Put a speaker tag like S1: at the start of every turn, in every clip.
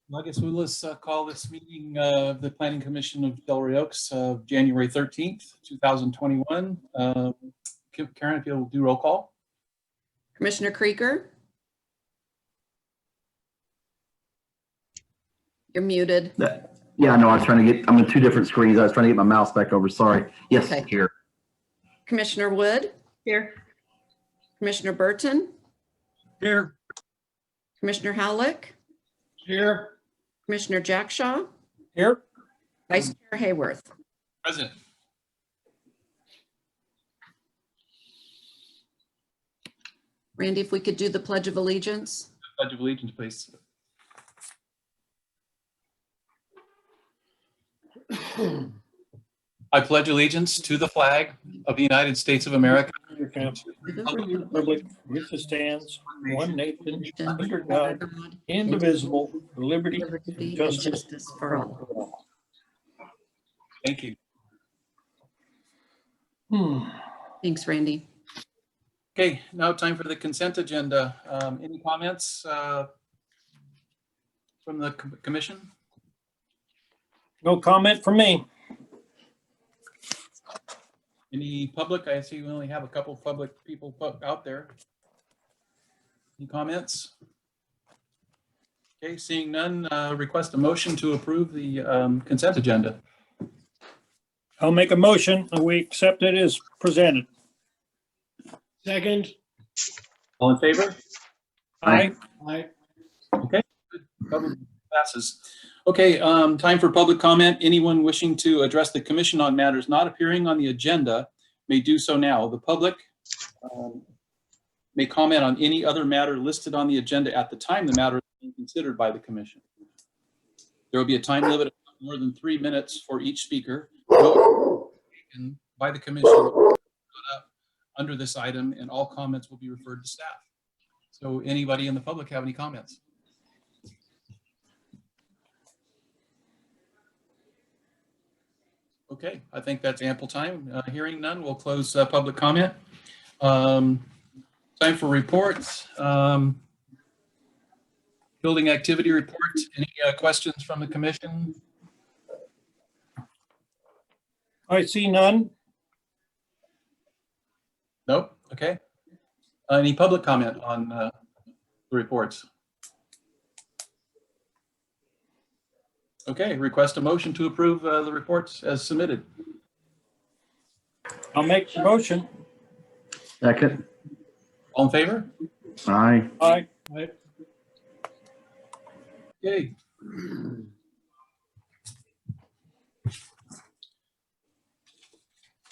S1: Well, I guess let's call this meeting of the Planning Commission of Delray Oaks of January 13th, 2021. Karen, if you'll do roll call.
S2: Commissioner Krieger? You're muted.
S3: Yeah, no, I was trying to get, I'm in two different screens. I was trying to get my mouse back over. Sorry. Yes,
S2: Okay.
S3: here.
S2: Commissioner Wood?
S4: Here.
S2: Commissioner Burton?
S5: Here.
S2: Commissioner Howlick?
S5: Here.
S2: Commissioner Jackshaw?
S5: Here.
S2: Vice Chair Hayworth?
S1: Present.
S2: Randy, if we could do the Pledge of Allegiance?
S1: Pledge of Allegiance, please. I pledge allegiance to the flag of the United States of America.
S5: Republic which stands one nation under God, indivisible, with liberty
S2: Liberty
S5: and
S2: and
S5: justice
S2: justice for all.
S1: Thank you.
S2: Thanks, Randy.
S1: Okay, now time for the consent agenda. Any comments from the commission?
S5: No comment from me.
S1: Any public? I see we only have a couple of public people out there. Any comments? Okay, seeing none, request a motion to approve the consent agenda.
S5: I'll make a motion that we accept it as presented.
S6: Second.
S1: All in favor?
S5: Aye.
S6: Aye.
S1: Okay, public passes. Okay, time for public comment. Anyone wishing to address the commission on matters not appearing on the agenda may do so now. The public may comment on any other matter listed on the agenda at the time the matter is being considered by the commission. There will be a time limit of more than 3 minutes for each speaker. No action by the commission under this item, and all comments will be referred to staff. So anybody in the public have any comments? Okay, I think that's ample time. Hearing none, we'll close public comment. Time for reports. Building activity report. Any questions from the commission?
S5: I see none.
S1: Nope. Okay. Any public comment on the reports? Okay, request a motion to approve the reports as submitted.
S5: I'll make the motion.
S3: Second.
S1: All in favor?
S3: Aye.
S5: Aye.
S1: Okay.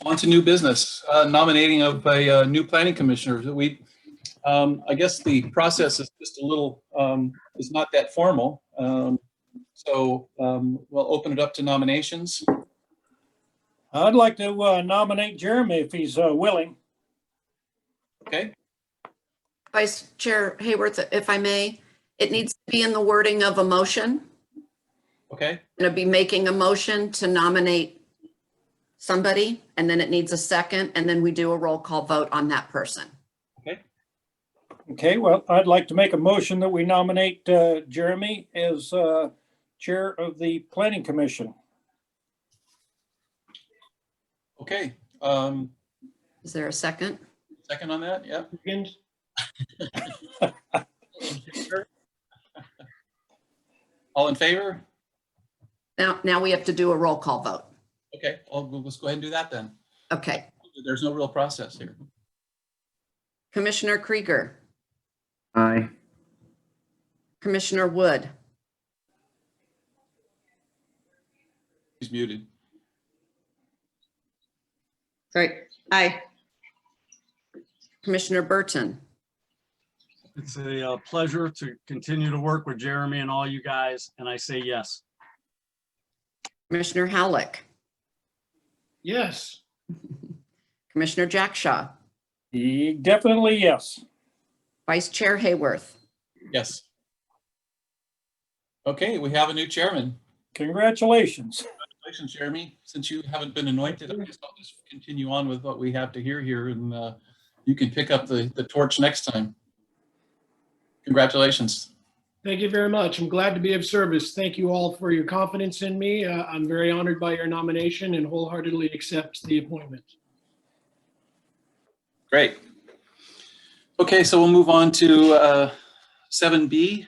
S1: On to new business, nominating of a new planning commissioner. I guess the process is just a little, is not that formal. So we'll open it up to nominations.
S5: I'd like to nominate Jeremy if he's willing.
S1: Okay,
S2: Vice Chair Hayworth, if I may, it needs to be in the wording of a motion.
S1: okay,
S2: Going to be making a motion to nominate somebody, and then it needs a second, and then we do a roll call vote on that person.
S1: okay.
S5: Okay, well, I'd like to make a motion that we nominate Jeremy as chair of the Planning Commission.
S1: Okay,
S2: Is there a second?
S1: second on that, yeah.
S6: Second.
S1: All in favor?
S2: Now we have to do a roll call vote.
S1: Okay, let's go ahead and do that then.
S2: Okay.
S1: There's no real process here.
S2: Commissioner Krieger,
S3: Aye.
S2: Commissioner Wood,
S1: He's muted.
S4: Sorry. Aye.
S2: Commissioner Burton,
S7: It's a pleasure to continue to work with Jeremy and all you guys, and I say yes.
S2: Commissioner Howlick,
S6: Yes.
S2: Commissioner Jackshaw,
S5: Definitely yes.
S2: Vice Chair Hayworth.
S1: Yes. Okay, we have a new chairman.
S5: Congratulations.
S1: Congratulations, Jeremy. Since you haven't been anointed, I guess I'll just continue on with what we have to hear here, and you can pick up the torch next time. Congratulations.
S6: Thank you very much. I'm glad to be of service. Thank you all for your confidence in me. I'm very honored by your nomination and wholeheartedly accept the appointment.
S1: Great. Okay, so we'll move on to 7B.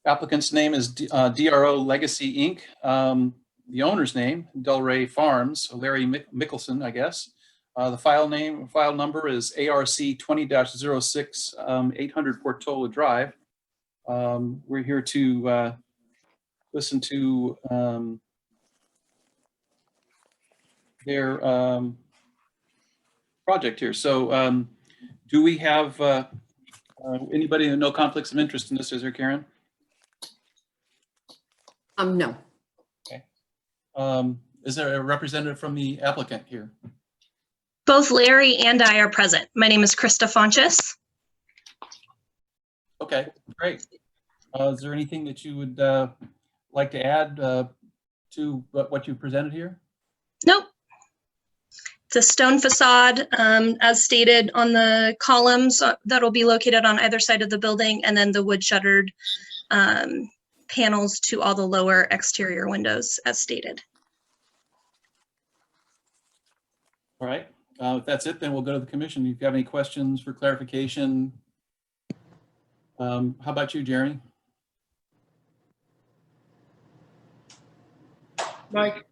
S1: Applicant's name is DRO Legacy, Inc. The owner's name, Delray Farms, Larry Mickelson, I guess. The file number is ARC 20-06, 800 Portola Drive. We're here to listen to their project here. So do we have anybody with no conflicts of interest in this? Is there, Karen?
S2: No.
S1: Is there a representative from the applicant here?
S8: Both Larry and I are present. My name is Krista Fonches.
S1: Okay, great. Is there anything that you would like to add to what you presented here?
S8: Nope. It's a stone facade, as stated on the columns that'll be located on either side of the building, and then the wood shuttered panels to all the lower exterior windows as stated.
S1: All right. If that's it, then we'll go to the commission. If you have any questions for clarification. How about you, Jeremy?
S6: Mike?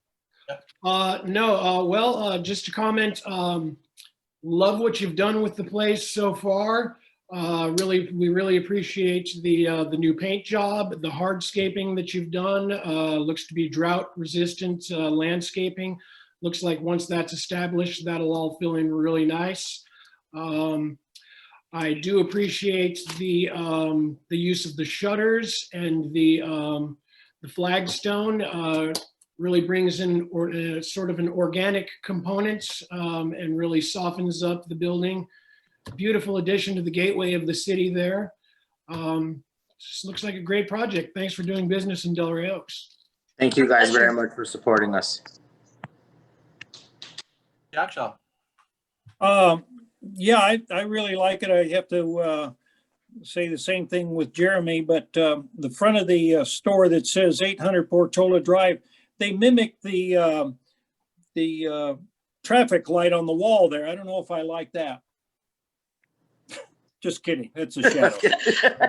S6: No, well, just to comment, love what you've done with the place so far. We really appreciate the new paint job, the hardscaping that you've done. Looks to be drought resistant landscaping. Looks like once that's established, that'll all fill in really nice. I do appreciate the use of the shutters and the flagstone. Really brings in sort of an organic component and really softens up the building. Beautiful addition to the gateway of the city there. Just looks like a great project. Thanks for doing business in Delray Oaks.
S9: Thank you guys very much for supporting us.
S1: Yakshaw.
S5: Yeah, I really like it. I have to say the same thing with Jeremy, but the front of the store that says 800 Portola Drive, they mimic the traffic light on the wall there. I don't know if I like that. Just kidding. That's a shadow.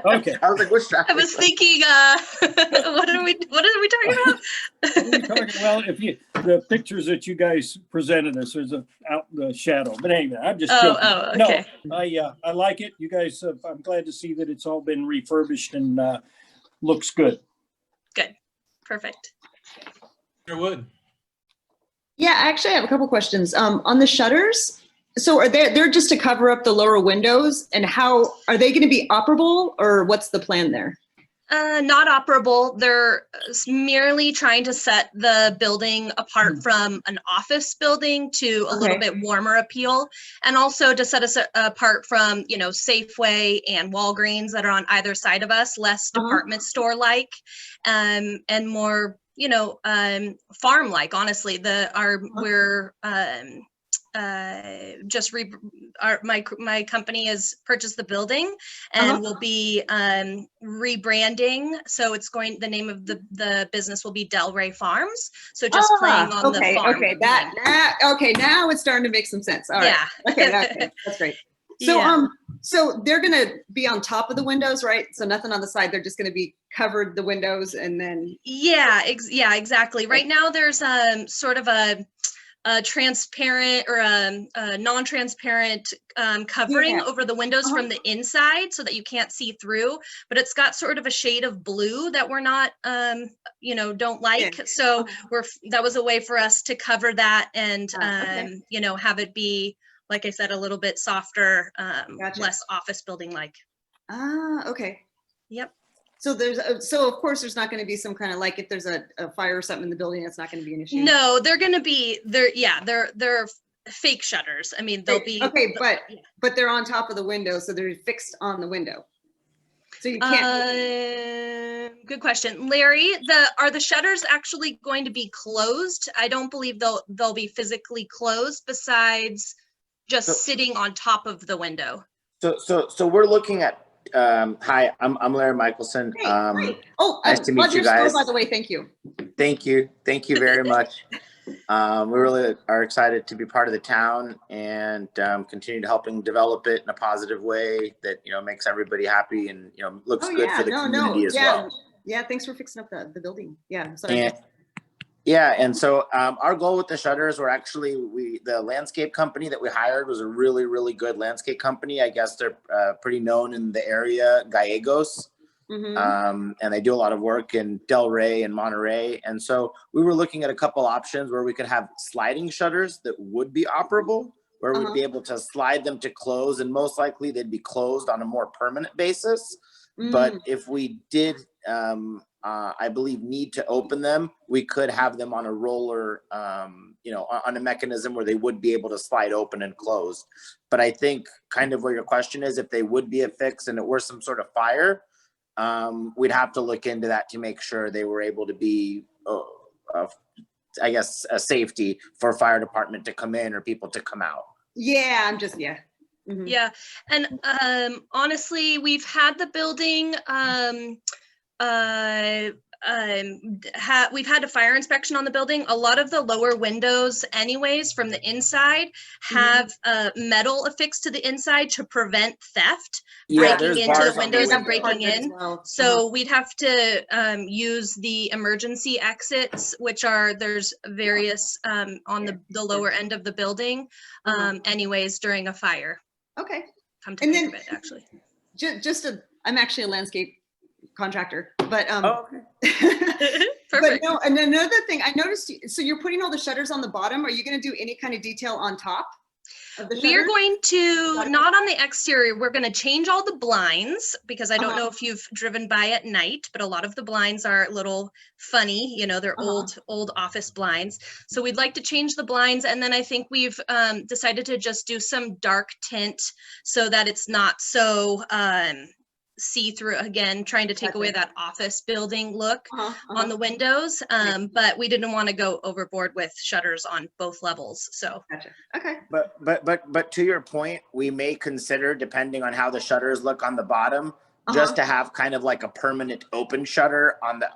S5: Okay.
S9: I was like, what's traffic?
S8: I was thinking, what are we talking about?
S5: What are we talking? Well, if you the pictures that you guys presented us, there's out the shadow. But anyway, I'm just joking.
S8: Oh, okay.
S5: No, I like it. You guys, I'm glad to see that it's all been refurbished and looks good.
S8: Good. Perfect.
S1: Mr. Wood.
S4: Yeah, actually, I have a couple questions. On the shutters, so are they're just to cover up the lower windows, and how are they going to be operable, or what's the plan there?
S8: Not operable. They're merely trying to set the building apart from an office building to a little bit warmer appeal, and also to set us apart from, Safeway and Walgreens that are on either side of us, less department store like, and more, farm like. Honestly, my company has purchased the building and will be rebranding. So the name of the business will be Delray Farms. So just playing on the farm.
S4: Now it's starting to make some sense. All right.
S8: Yeah.
S4: Okay, that's great. So so they're gonna be on top of the windows, right? So nothing on the side. They're just gonna be covered the windows, and then
S8: exactly. Right now there's sort of a transparent or a non-transparent covering over the windows from the inside so that you can't see through, but it's got sort of a shade of blue that we're not don't like. So that was a way for us to cover that and have it be, like I said, a little bit softer, less office building like.
S4: Okay.
S8: Yep.
S4: So so of course there's not going to be some kind of, like, if there's a fire or something in the building, that's not going to be an issue.
S8: No, they're going to be they're fake shutters. I mean, they'll be
S4: but they're on top of the window, so they're fixed on the window. So you can't.
S8: Good question, Larry. Are the shutters actually going to be closed? I don't believe they'll be physically closed, besides just sitting on top of the window.
S9: So we're looking at Hi, I'm Larry Michelson.
S4: Hey, great. Oh,
S9: nice to meet
S4: love
S9: you
S4: your store,
S9: guys.
S4: by the way. Thank you.
S9: Thank you very much. We really are excited to be part of the town and continue to helping develop it in a positive way that, you know, makes everybody happy and, you know, looks good for the community as well.
S4: Yeah, thanks for fixing up the building. Yeah, sorry.
S9: And so our goal with the shutters were actually the landscape company that we hired was a really good landscape company. I guess they're pretty known in the area, Gallegos. And they do a lot of work in Delray and Monterey. And so we were looking at a couple options where we could have sliding shutters that would be operable, where we'd be able to slide them to close, and most likely they'd be closed on a more permanent basis. But if we did, I believe, need to open them, we could have them on a roller, you know, on a mechanism where they would be able to slide open and close. But I think kind of where your question is, if they would be a fix and it were some sort of fire, we'd have to look into that to make sure they were able to be, I guess, a safety for fire department to come in or people to come out.
S4: Yeah, I'm just, yeah.
S8: Yeah, and honestly, we've had the building, we've had a fire inspection on the building. A lot of the lower windows anyways from the inside have metal affixed to the inside to prevent theft, breaking into the windows and breaking in. So we'd have to use the emergency exits, which are, there's various on the lower end of the building anyways during a fire.
S4: Okay.
S8: Come to think of it, actually.
S4: I'm actually a landscape contractor, but
S8: Perfect.
S4: but no, and another thing I noticed, so you're putting all the shutters on the bottom. Are you going to do any kind of detail on top of the
S8: We are
S4: shutters?
S8: going to, not on the exterior, we're going to change all the blinds because I don't know if you've driven by at night, but a lot of the blinds are a little funny, you know, they're old office blinds. So we'd like to change the blinds. And then I think we've decided to just do some dark tint so that it's not so see-through, again, trying to take away that office building look on the windows. But we didn't want to go overboard with shutters on both levels. So
S4: Gotcha. Okay.
S9: But to your point, we may consider, depending on how the shutters look on the bottom, just to have kind of like a permanent open shutter on the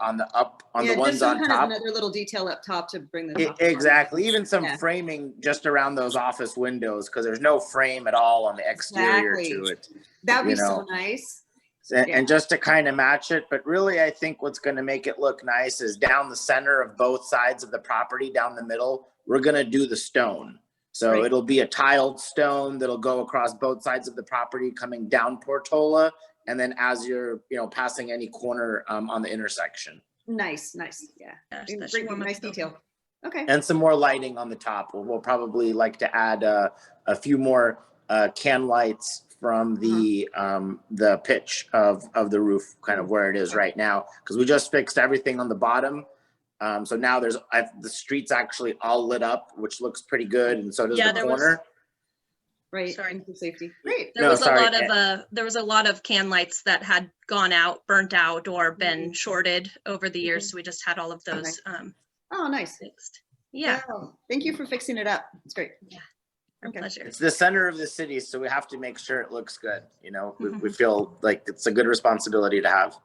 S9: ones on top.
S4: Another little detail up top to bring the
S9: Exactly. Even some framing just around those office windows, because there's no frame at all on the exterior to it.
S4: That'd be so nice.
S9: And just to kind of match it, but really I think what's going to make it look nice is down the center of both sides of the property, down the middle, we're going to do the stone. So it'll be a tiled stone that'll go across both sides of the property coming down Portola, and then as you're, you know, passing any corner on the intersection.
S4: Nice. Yeah. Nice detail. Okay.
S9: And some more lighting on the top. We'll probably like to add a few more can lights from the pitch of the roof, kind of where it is right now, because we just fixed everything on the bottom. So now the street's actually all lit up, which looks pretty good, and so does the corner.
S4: Right.
S8: Sorry.
S4: For safety. Great.
S8: There was a lot of can lights that had gone out, burnt out, or been shorted over the years. So we just had all of those
S4: oh, nice.
S8: fixed. Yeah.
S4: Wow. Thank you for fixing it up. It's great.
S8: Yeah. Our pleasure.
S9: It's the center of the city, so we have to make sure it looks good. You know, we feel like it's a good responsibility to have.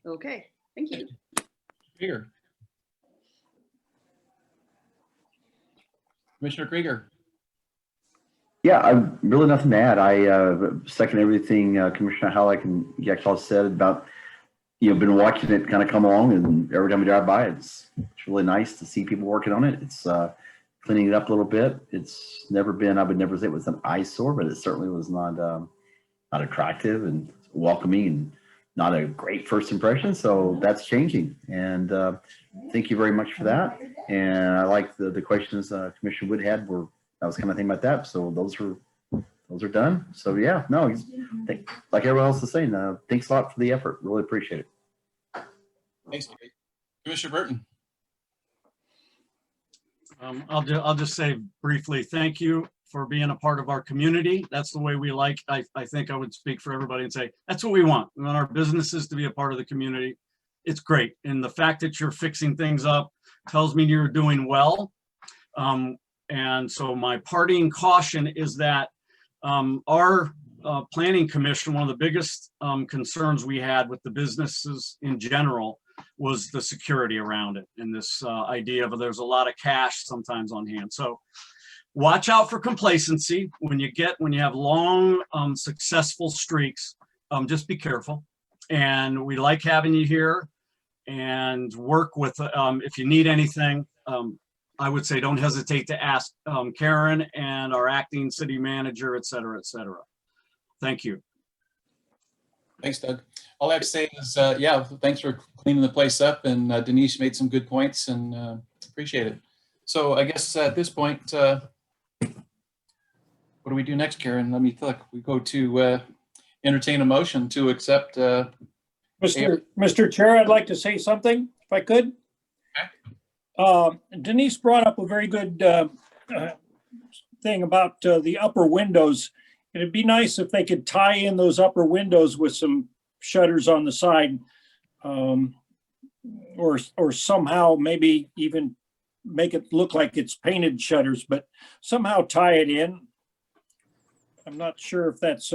S4: Okay. Thank you.
S1: Here. Commissioner Krieger.
S3: Yeah, I've really nothing to add. I second everything Commissioner Halleck and Yaxhaw said about, you know, been watching it kind of come along, and every time we drive by, it's really nice to see people working on it. It's cleaning it up a little bit. It's never been, I would never say it was an eyesore, but it certainly was not attractive and welcoming and not a great first impression. So that's changing. And thank you very much for that. And I like the questions Commissioner Wood had that was kind of thinking about that. So those are done. So yeah, no, like everyone else is saying, thanks a lot for the effort. Really appreciate it.
S1: Thanks, Commissioner Burton.
S7: I'll just say briefly, thank you for being a part of our community. That's the way we like. I think I would speak for everybody and say, that's what we want. We want our businesses to be a part of the community. It's great. And the fact that you're fixing things up tells me you're doing well. And so my parting caution is that our planning commission, one of the biggest concerns we had with the businesses in general was the security around it and this idea of there's a lot of cash sometimes on hand. So watch out for complacency when you have long, successful streaks. Just be careful. And we like having you here and work with, if you need anything, I would say don't hesitate to ask Karen and our acting city manager, et cetera, et cetera. Thank you.
S1: Thanks, Doug. All I have to say is, yeah, thanks for cleaning the place up, and Denise made some good points, and appreciate it. So I guess at this point, what do we do next, Karen? Let me look. We go to entertain a motion to accept.
S5: Mr. Chair, I'd like to say something, if I could. Denise brought up a very good thing about the upper windows. It'd be nice if they could tie in those upper windows with some shutters on the side, or somehow maybe even make it look like it's painted shutters, but somehow tie it in. I'm not sure if that's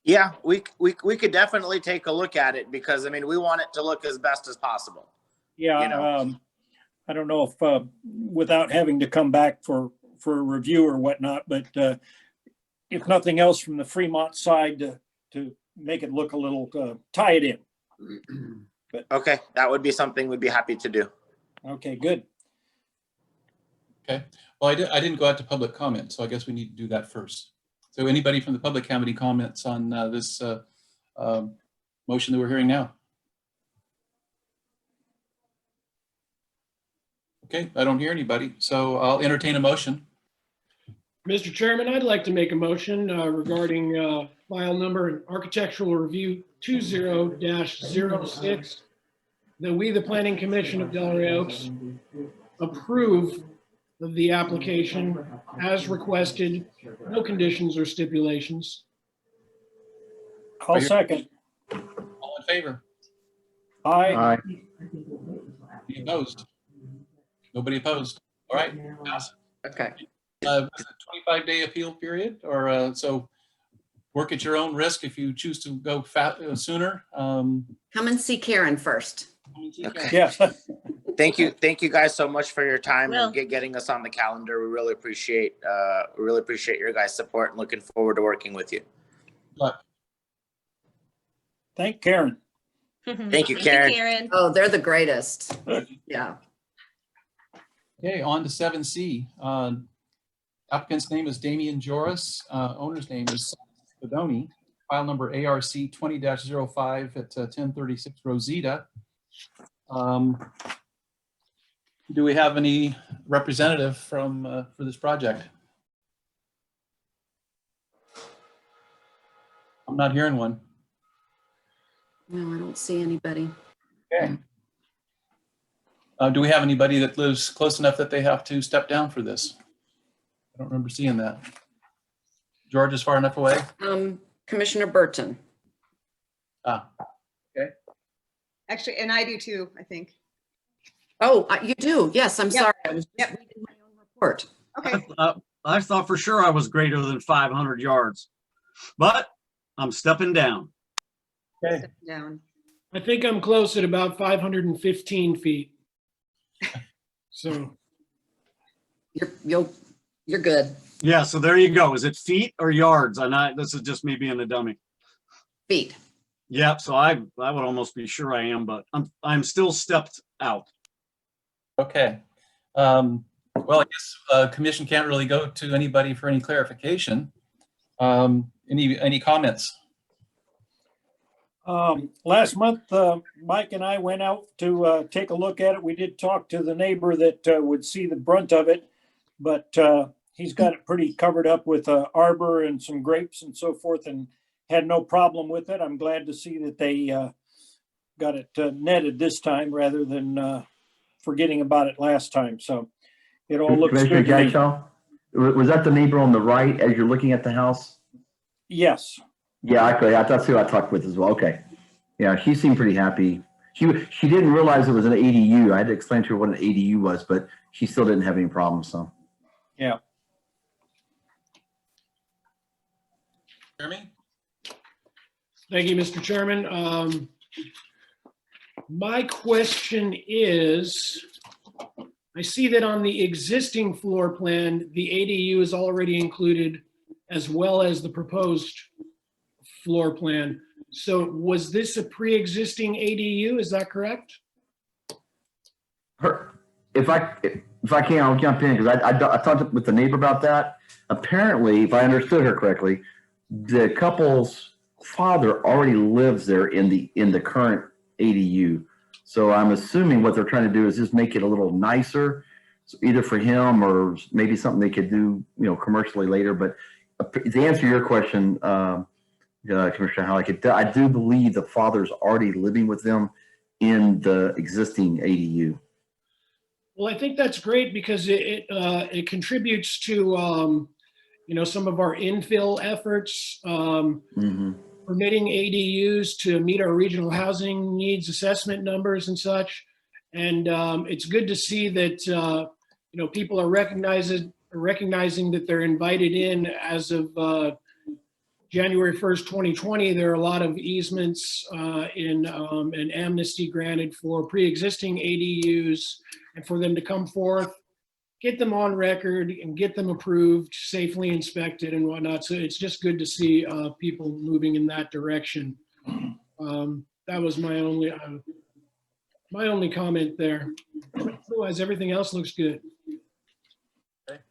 S9: Yeah, we could definitely take a look at it, because I mean, we want it to look as best as possible.
S5: yeah.
S9: You know.
S5: I don't know if without having to come back for a review or whatnot, but if nothing else from the Fremont side to make it look a little, tie it in.
S9: Okay, that would be something we'd be happy to do.
S5: Okay, good.
S1: Okay. Well, I didn't go out to public comment, so I guess we need to do that first. So anybody from the public have any comments on this motion that we're hearing now? Okay, I don't hear anybody, so I'll entertain a motion.
S6: Mr. Chairman, I'd like to make a motion regarding file number Architectural Review 20-06, that we, the Planning Commission of Delray Oaks, approve of the application as requested, no conditions or stipulations.
S5: I'll second.
S1: All in favor?
S5: Aye.
S1: Any opposed? Nobody opposed. All right. Pass.
S2: Okay.
S1: It's a 25-day appeal period, or so work at your own risk if you choose to go sooner.
S2: Come and see Karen first.
S9: Okay.
S5: Yes.
S9: Thank you guys so much for your time
S8: Will.
S9: and getting us on the calendar. We really appreciate your guys' support, and looking forward to working with you.
S5: Thank Karen.
S9: Thank you, Karen.
S2: Oh, they're the greatest. Yeah.
S1: Okay, on to 7C. Applicant's name is Damian Joris. Owner's name is Spadoni. File number ARC 20-05 at 1036 Rosita. Do we have any representative from for this project? I'm not hearing one.
S2: No, I don't see anybody.
S1: Okay. Do we have anybody that lives close enough that they have to step down for this? I don't remember seeing that. George is far enough away?
S2: Commissioner Burton.
S1: Ah,
S4: Actually, and I do too, I think.
S2: Oh, you do? Yes, I'm
S4: Yep.
S2: sorry. I was just
S4: Yep.
S2: reading my own report.
S4: Okay.
S7: I thought for sure I was greater than 500 yards, but I'm stepping down.
S1: okay.
S4: Down.
S6: I think I'm close at about 515 feet. So
S2: You're good.
S7: Yeah, so there you go. Is it feet or yards? This is just me being a dummy.
S2: Feet.
S7: Yep, so I would almost be sure I am, but I'm still stepped out.
S1: Okay. Well, I guess commission can't really go to anybody for any clarification. Any comments?
S5: Last month, Mike and I went out to take a look at it. We did talk to the neighbor that would see the brunt of it, but he's got it pretty covered up with arbor and some grapes and so forth, and had no problem with it. I'm glad to see that they got it netted this time rather than forgetting about it last time. So it all looks
S3: Commissioner
S5: good to me.
S3: Gagshaw, was that the neighbor on the right as you're looking at the house?
S5: Yes.
S3: Yeah, that's who I talked with as well. Okay. Yeah, she seemed pretty happy. She didn't realize it was an ADU. I had to explain to her what an ADU was, but she still didn't have any problems, so.
S5: Yeah.
S1: Jeremy?
S6: Thank you, Mr. Chairman. My question is, I see that on the existing floor plan, the ADU is already included as well as the proposed floor plan. So was this a pre-existing ADU? Is that correct?
S3: If I can, I'll jump in because I talked with the neighbor about that. Apparently, if I understood her correctly, the couple's father already lives there in the current ADU. So I'm assuming what they're trying to do is just make it a little nicer, so either for him or maybe something they could do, commercially later. But to answer your question, Commissioner Halleck, I do believe the father's already living with them in the existing ADU.
S6: Well, I think that's great because it contributes to, some of our infill efforts, permitting ADUs to meet our regional housing needs assessment numbers and such. And it's good to see that, people are recognizing that they're invited in. As of January 1st, 2020, there are a lot of easements and amnesty granted for pre-existing ADUs, and for them to come forth, get them on record and get them approved, safely inspected and whatnot. So it's just good to see people moving in that direction. That was my only comment there. Otherwise, everything else looks good.
S1: Okay.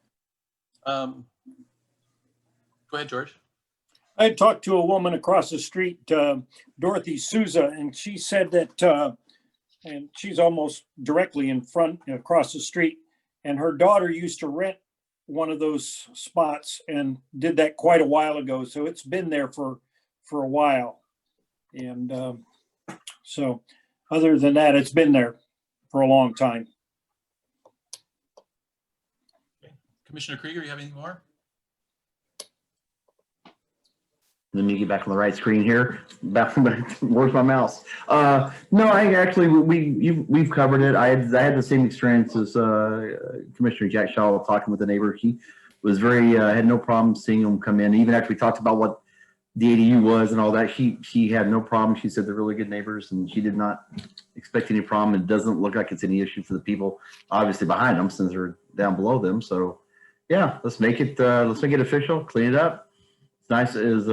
S1: Go ahead, George.
S5: I talked to a woman across the street, Dorothy Souza, and she said that, and she's almost directly in front, across the street, and her daughter used to rent one of those spots and did that quite a while ago. So it's been there for a while. And so other than that, it's been there for a long time.
S1: Okay. Commissioner Krieger, you have anything more?
S3: Let me get back on the right screen here. Where's my mouse? No, I actually we've covered it. I had the same experience as Commissioner Jack Shaw talking with the neighbor. He was very had no problem seeing him come in. Even after we talked about what the ADU was and all that, she had no problem. She said they're really good neighbors, and she did not expect any problem. It doesn't look like it's any issue for the people obviously behind them since they're down below them. So yeah, let's make it official. Clean it up. It's nice, as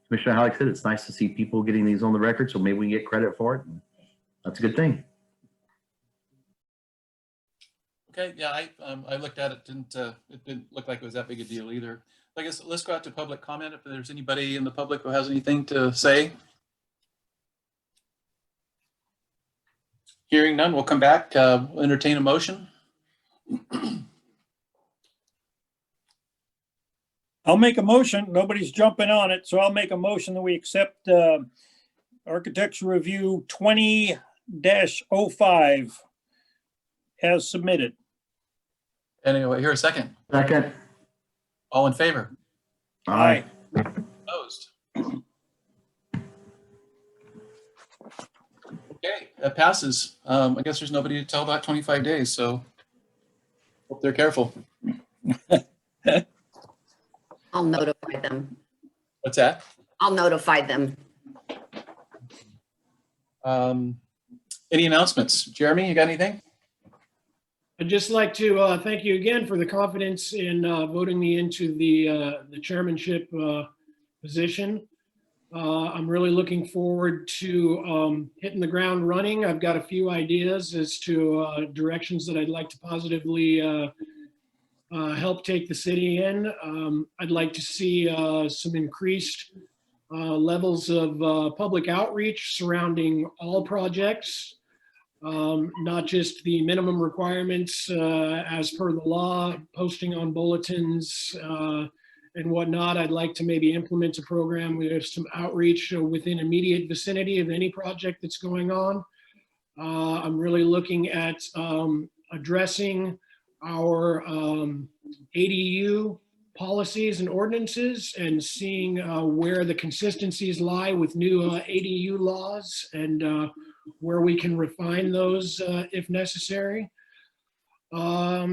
S3: Commissioner Halleck said, it's nice to see people getting these on the record, so maybe we can get credit for it. That's a good thing.
S1: Okay, yeah, I looked at it, it didn't look like it was that big a deal either. I guess let's go out to public comment if there's anybody in the public who has anything to say. Hearing none, we'll come back, entertain a motion.
S5: I'll make a motion. Nobody's jumping on it. So I'll make a motion that we accept Architecture Review 20-05 as submitted.
S1: Anyway, here a second.
S3: Second.
S1: All in favor?
S3: Aye.
S1: Opposed? Okay, that passes. I guess there's nobody to tell about 25 days, so hope they're careful.
S2: I'll notify them.
S1: What's that?
S2: I'll notify them.
S1: Any announcements? Jeremy, you got anything?
S6: I'd just like to thank you again for the confidence in voting me into the chairmanship position. I'm really looking forward to hitting the ground running. I've got a few ideas as to directions that I'd like to positively help take the city in. I'd like to see some increased levels of public outreach surrounding all projects, not just the minimum requirements as per the law, posting on bulletins and whatnot. I'd like to maybe implement a program with some outreach within immediate vicinity of any project that's going on. I'm really looking at addressing our ADU policies and ordinances and seeing where the consistencies lie with new ADU laws and where we can refine those if necessary. I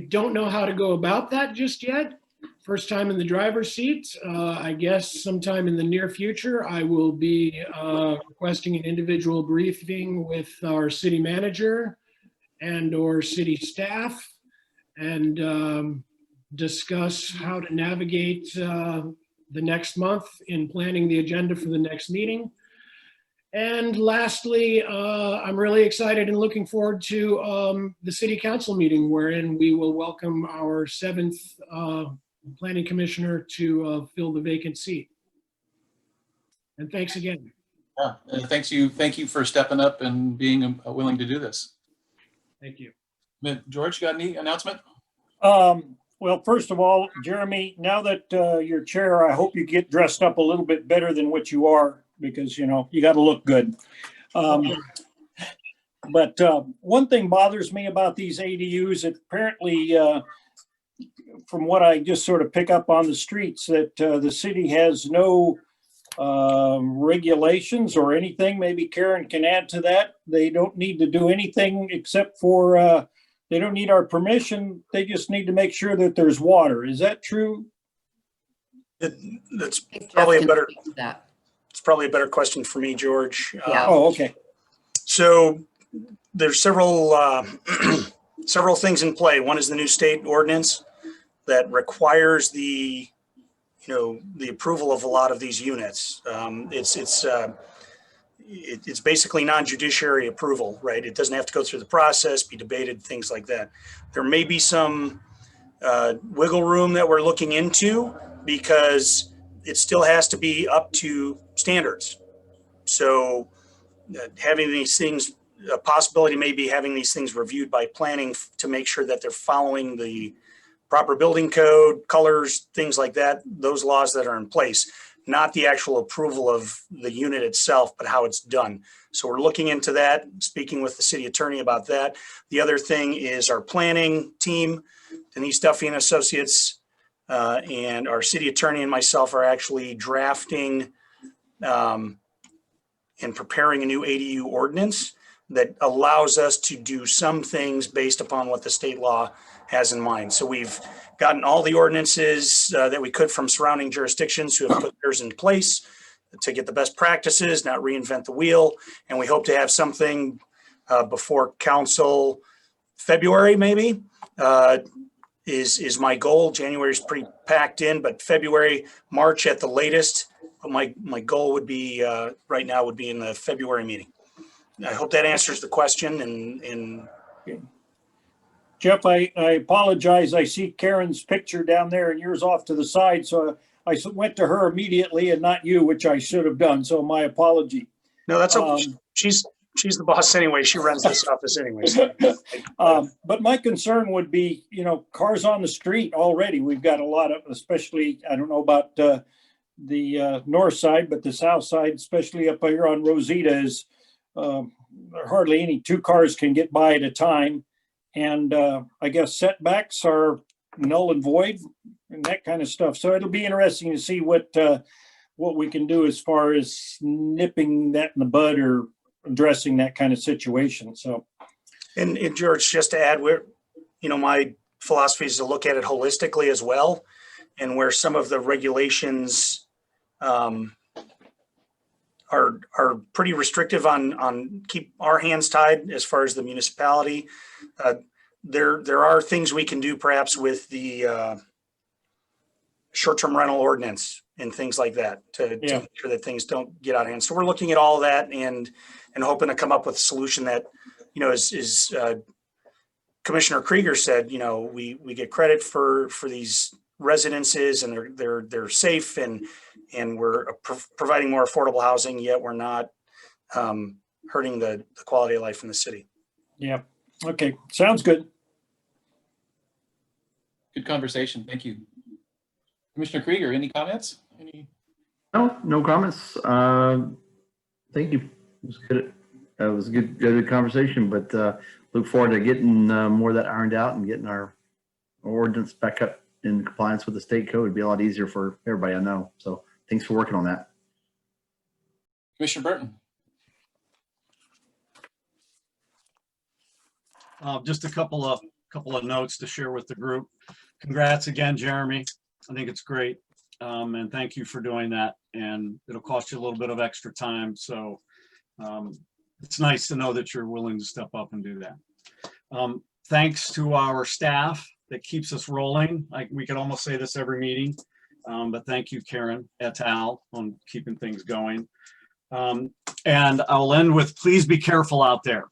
S6: don't know how to go about that just yet. first time in the driver's seat. I guess sometime in the near future, I will be requesting an individual briefing with our city manager and or city staff and discuss how to navigate the next month in planning the agenda for the next meeting. And lastly, I'm really excited and looking forward to the city council meeting wherein we will welcome our 7th planning commissioner to fill the vacant seat. And thanks again.
S1: Yeah, and thank you for stepping up and being willing to do this.
S6: Thank you.
S1: George, you got any announcement?
S5: Well, first of all, Jeremy, now that you're chair, I hope you get dressed up a little bit better than what you are, because, you know, you got to look good. But one thing bothers me about these ADUs, apparently, from what I just sort of pick up on the streets, that the city has no regulations or anything. Maybe Karen can add to that. They don't need to do anything except for, they don't need our permission. They just need to make sure that there's water. Is that true?
S10: That's
S2: Jeff
S10: probably a
S2: can
S10: better,
S2: speak to that.
S10: it's probably a better question for me, George.
S2: Yeah.
S5: Oh, okay.
S10: So there's several several things in play. One is the new state ordinance that requires the approval of a lot of these units. It's basically non-judiciary approval, right? It doesn't have to go through the process, be debated, things like that. There may be some wiggle room that we're looking into because it still has to be up to standards. So having these things, a possibility may be having these things reviewed by planning to make sure that they're following the proper building code, colors, things like that, those laws that are in place, not the actual approval of the unit itself, but how it's done. So we're looking into that, speaking with the city attorney about that. The other thing is our planning team, Denise Duffy and Associates, and our city attorney and myself are actually drafting and preparing a new ADU ordinance that allows us to do some things based upon what the state law has in mind. So we've gotten all the ordinances that we could from surrounding jurisdictions who have put theirs in place to get the best practices, not reinvent the wheel. And we hope to have something before council February, maybe, is my goal. January is pretty packed in, but February, March at the latest. My goal would be, right now, would be in the February meeting. I hope that answers the question. And
S5: Jeff, I apologize. I see Karen's picture down there and yours off to the side. So I went to her immediately and not you, which I should have done. So my apology.
S10: no, that's okay. She's the boss anyway. She runs this office anyway. So.
S5: But my concern would be, cars on the street already. We've got a lot of, especially, I don't know about the north side, but the south side, especially up here on Rosita, is hardly any two cars can get by at a time. And I guess setbacks are null and void and that kind of stuff. So it'll be interesting to see what we can do as far as nipping that in the bud or addressing that kind of situation. So,
S10: and George, just to add, my philosophy is to look at it holistically as well, and where some of the regulations are pretty restrictive on keep our hands tied as far as the municipality. There are things we can do perhaps with the short-term rental ordinance and things like that to make sure that things don't get out of hand. So we're looking at all that and hoping to come up with a solution that, as Commissioner Krieger said, we get credit for these residences and they're safe and we're providing more affordable housing, yet we're not hurting the quality of life in the city.
S5: Yeah. Okay. Sounds good.
S1: Good conversation. Thank you. Commissioner Krieger, any comments?
S3: No comments. Thank you. It was good. It was a good conversation, but look forward to getting more of that ironed out and getting our ordinance back up in compliance with the state code. It'd be a lot easier for everybody, I know. So thanks for working on that.
S1: Commissioner Burton.
S7: Just a couple of notes to share with the group. Congrats again, Jeremy. I think it's great. And thank you for doing that. And it'll cost you a little bit of extra time. So it's nice to know that you're willing to step up and do that. Thanks to our staff that keeps us rolling. We could almost say this every meeting, but thank you, Karen et al. On keeping things going. And I'll end with, please be careful out there.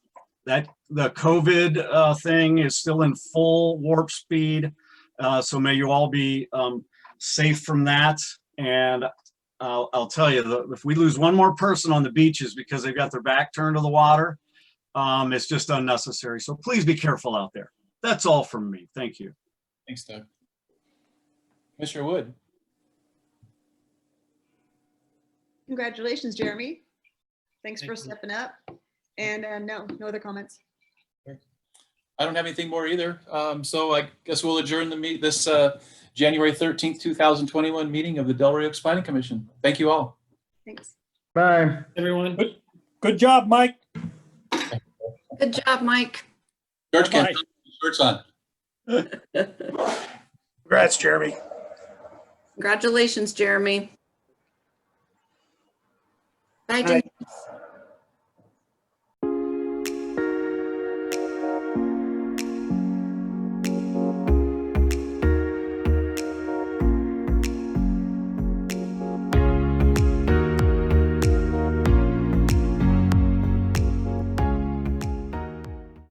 S7: That the COVID thing is still in full warp speed. So may you all be safe from that. And I'll tell you, if we lose one more person on the beaches because they've got their back turned to the water, it's just unnecessary. So please be careful out there. That's all from me. Thank you.
S1: Thanks, Doug. Commissioner Wood.
S4: Congratulations, Jeremy. Thanks
S1: Thank
S4: for
S1: you.
S4: stepping up. And no other comments.
S1: I don't have anything more either. So I guess we'll adjourn this January 13th, 2021 meeting of the Del Rio Planning Commission. Thank you all.
S4: Thanks.
S3: Bye.
S6: Everyone.
S5: Good job, Mike.
S2: Good job, Mike.
S1: George
S5: Bye-bye.
S1: Kent, shirts on.
S10: Congrats, Jeremy.
S2: Congratulations, Jeremy. Bye,
S5: Bye.